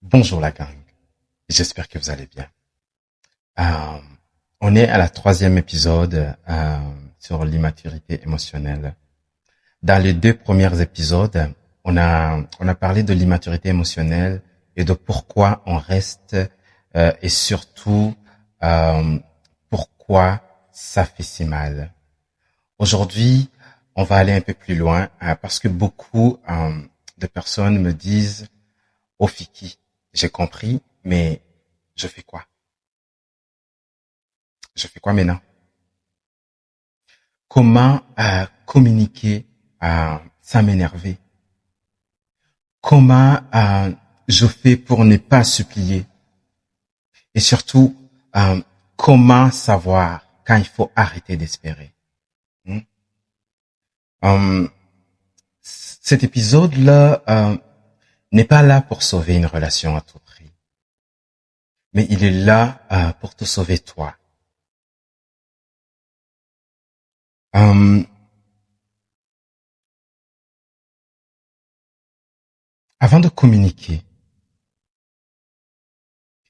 Bonjour la gang, j'espère que vous allez bien. Euh, on est à la troisième épisode sur l'immaturité émotionnelle. Dans les deux premiers épisodes, on a parlé de l'immaturité émotionnelle et de pourquoi on reste et surtout pourquoi ça fait si mal. Aujourd'hui, on va aller un peu plus loin parce que beaucoup de personnes me disent «Oh Fiki, j'ai compris, mais je fais quoi? Je fais quoi maintenant? Comment communiquer sans m'énerver? Comment je fais pour ne pas supplier? Et surtout, comment savoir quand il faut arrêter d'espérer?» Hmm? Euh, Cet épisode-là n'est pas là pour sauver une relation à tout prix, mais il est là pour te sauver toi. Euh, Avant de communiquer,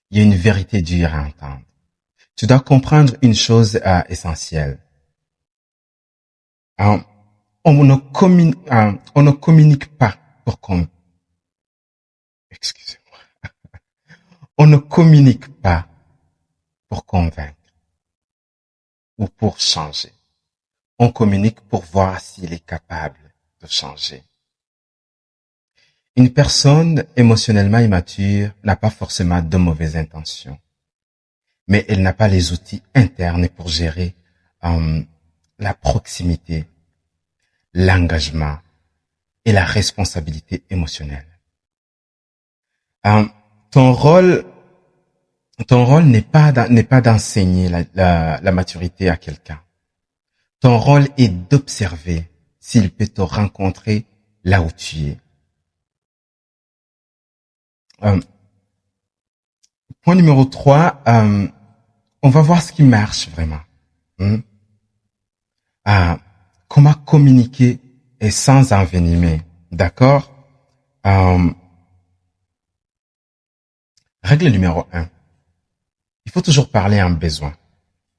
il y a une vérité dure à entendre. Tu dois comprendre une chose essentielle. Euh, on ne communique pas pour qu'on... Excusez-moi. On ne communique pas pour convaincre ou pour changer. On communique pour voir s'il est capable de changer. Une personne émotionnellement immature n'a pas forcément de mauvaises intentions, mais elle n'a pas les outils internes pour gérer la proximité, l'engagement et la responsabilité émotionnelle. Euh, ton rôle, ton rôle n'est pas d'enseigner la maturité à quelqu'un. Ton rôle est d'observer s'il peut te rencontrer là où tu es. Euh, Point numéro 3, on va voir ce qui marche vraiment. Hmm? Ah, comment communiquer et sans envenimer, d'accord? Euh, Règle numéro 1, il faut toujours parler en besoin,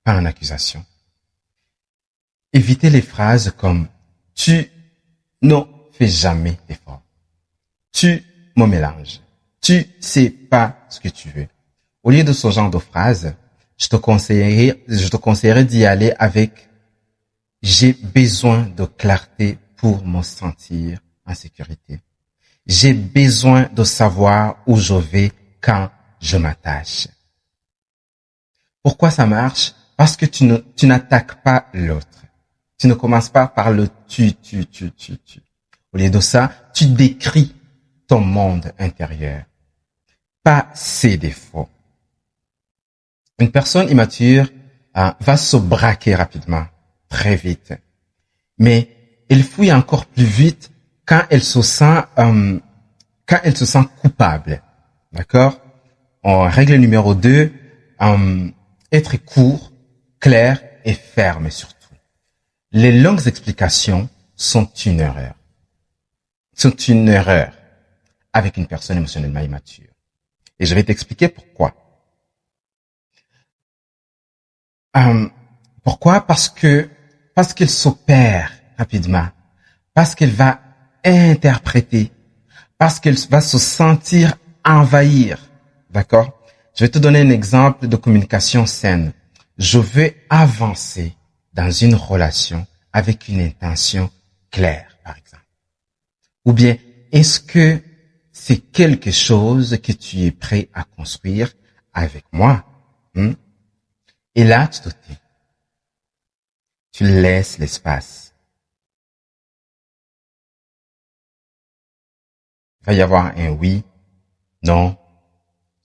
pas en accusation. Évitez les phrases comme tu ne fais jamais d'effort. Tu me mélanges. Tu sais pas ce que tu veux. Au lieu de ce genre de phrases, je te conseillerais d'y aller avec j'ai besoin de clarté pour me sentir en sécurité. J'ai besoin de savoir où je vais quand je m'attache. Pourquoi ça marche? Parce que tu n'attaques pas l'autre. Tu ne commences pas par le tu. Au lieu de ça, tu décris ton monde intérieur, pas ses défauts. Une personne immature va se braquer rapidement, très vite, mais elle fouille encore plus vite quand elle se sent coupable. D'accord? En règle numéro 2, être court, clair et ferme surtout. Les longues explications sont une erreur. Sont une erreur avec une personne émotionnellement immature. Et je vais t'expliquer pourquoi. Pourquoi? Parce qu'elle s'opère rapidement, parce qu'elle va interpréter, parce qu'elle va se sentir envahir. D'accord? Je vais te donner un exemple de communication saine. Je veux avancer dans une relation avec une intention claire, par exemple. Ou bien, est-ce que c'est quelque chose que tu es prêt à construire avec moi? Et là, tu te tais. Tu laisses l'espace. Il va y avoir un oui, non.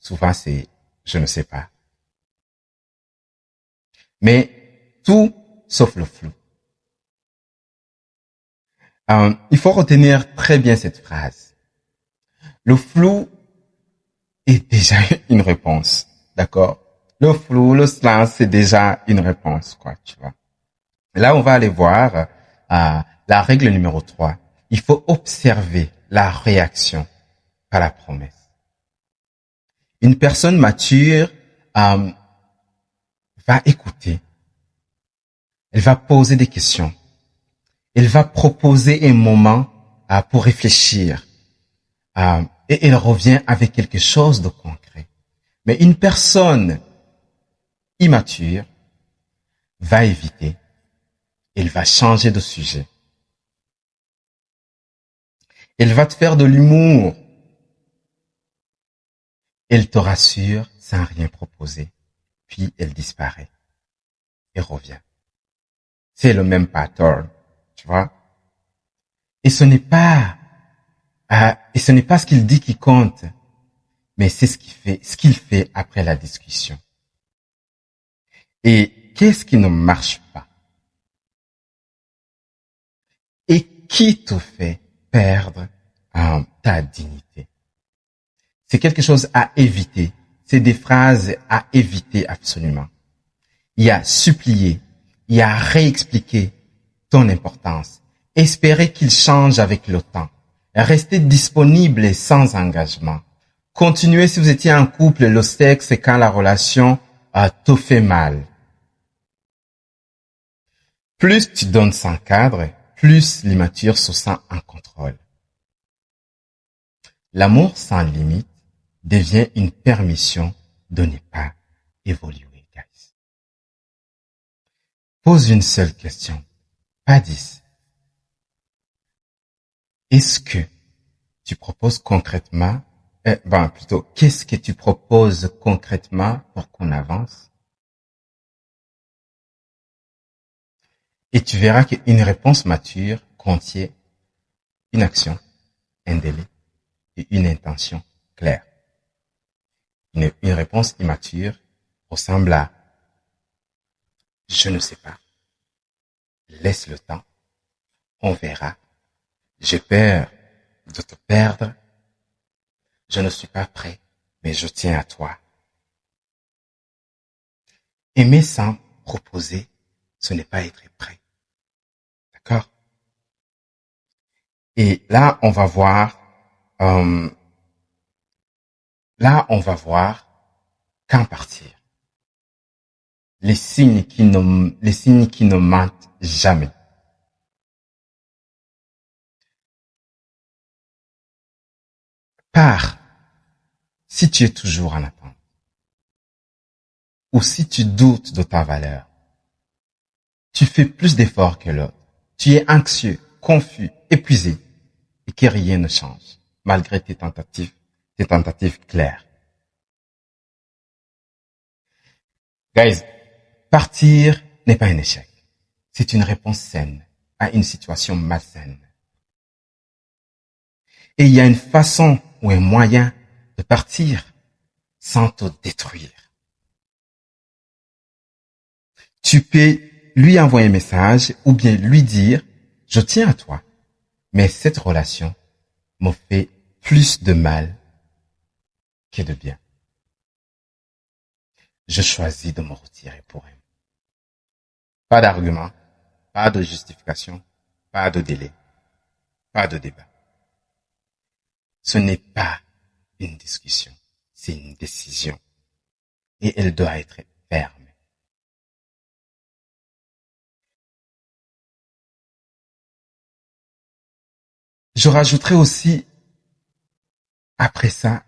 Souvent, c'est je ne sais pas. Mais tout sauf le flou. Il faut retenir très bien cette phrase. Le flou est déjà une réponse. D'accord? Le flou, le silence, c'est déjà une réponse, quoi, tu vois. Là, on va aller voir la règle numéro 3. Il faut observer la réaction, pas la promesse. Une personne mature va écouter. Elle va poser des questions. Elle va proposer un moment pour réfléchir. Et elle revient avec quelque chose de concret. Mais une personne immature va éviter. Elle va changer de sujet. Elle va te faire de l'humour. Elle te rassure sans rien proposer. Puis elle disparaît et revient. C'est le même pattern, tu vois. Et ce n'est pas ce qu'il dit qui compte, mais c'est ce qu'il fait après la discussion. Et qu'est-ce qui ne marche pas? Et qui te fait perdre ta dignité? C'est quelque chose à éviter. C'est des phrases à éviter absolument. Il y a supplier, il y a réexpliquer ton importance, espérer qu'il change avec le temps, rester disponible et sans engagement, continuer si vous étiez en couple le sexe quand la relation te fait mal. Plus tu donnes sans cadre, plus l'immature se sent en contrôle. L'amour sans limite devient une permission de ne pas évoluer, guys. Pose une seule question, pas 10. Est-ce que tu proposes concrètement, qu'est-ce que tu proposes concrètement pour qu'on avance? Et tu verras qu'une réponse mature contient une action, un délai et une intention claire. Une réponse immature ressemble à « je ne sais pas, laisse le temps, on verra, j'ai peur de te perdre, je ne suis pas prêt, mais je tiens à toi ». Aimer sans proposer, ce n'est pas être prêt. D'accord? Et là, on va voir quand partir. Les signes qui ne mentent jamais. Pars si tu es toujours en attente. Ou si tu doutes de ta valeur. Tu fais plus d'efforts que l'autre. Tu es anxieux, confus, épuisé. Et que rien ne change, malgré tes tentatives claires. Guys, partir n'est pas un échec. C'est une réponse saine à une situation malsaine. Et il y a une façon ou un moyen de partir sans te détruire. Tu peux lui envoyer un message ou bien lui dire « Je tiens à toi, mais cette relation me fait plus de mal que de bien. Je choisis de me retirer pour elle. » Pas d'argument, pas de justification, pas de délai, pas de débat. Ce n'est pas une discussion, c'est une décision. Et elle doit être ferme. Je rajouterai aussi, après ça,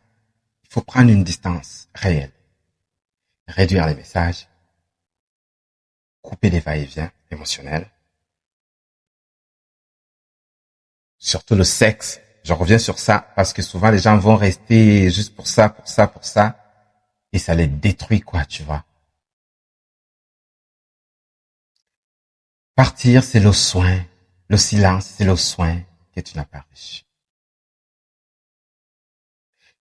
il faut prendre une distance réelle. Réduire les messages, couper les va-et-vient émotionnels. Surtout le sexe. Je reviens sur ça parce que souvent les gens vont rester juste pour ça. Et ça les détruit, quoi, tu vois. Partir, c'est le soin. Le silence, c'est le soin que tu n'as pas reçu.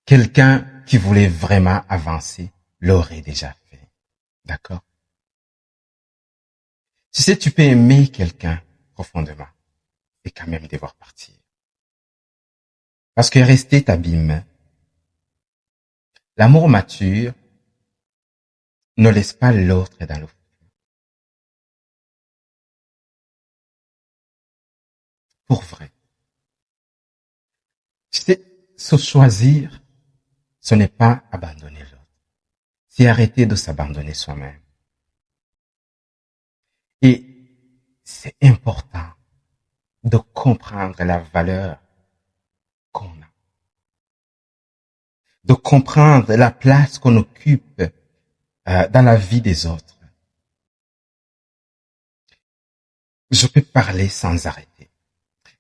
Quelqu'un qui voulait vraiment avancer l'aurait déjà fait. D'accord? Tu sais, tu peux aimer quelqu'un profondément et quand même devoir partir. Parce que rester t'abîme. L'amour mature ne laisse pas l'autre dans le feu. Pour vrai. Tu sais, se choisir, ce n'est pas abandonner c'est arrêter de s'abandonner soi-même. Et c'est important de comprendre la valeur qu'on a, de comprendre la place qu'on occupe dans la vie des autres. Je peux parler sans arrêter.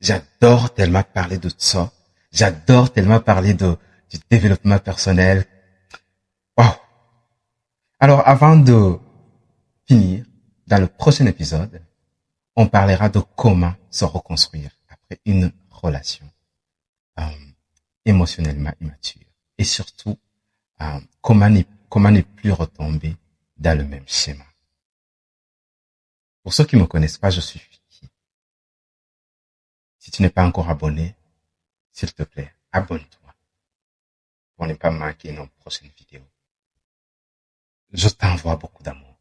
J'adore tellement parler de ça. J'adore tellement parler du développement personnel. Wow. Alors, avant de finir, dans le prochain épisode, on parlera de comment se reconstruire après une relation émotionnellement immature. Et surtout, comment ne plus retomber dans le même schéma. Pour ceux qui me connaissent pas, je suis Fiki. Si tu n'es pas encore abonné, s'il te plaît, abonne-toi pour ne pas manquer nos prochaines vidéos. Je t'envoie beaucoup d'amour.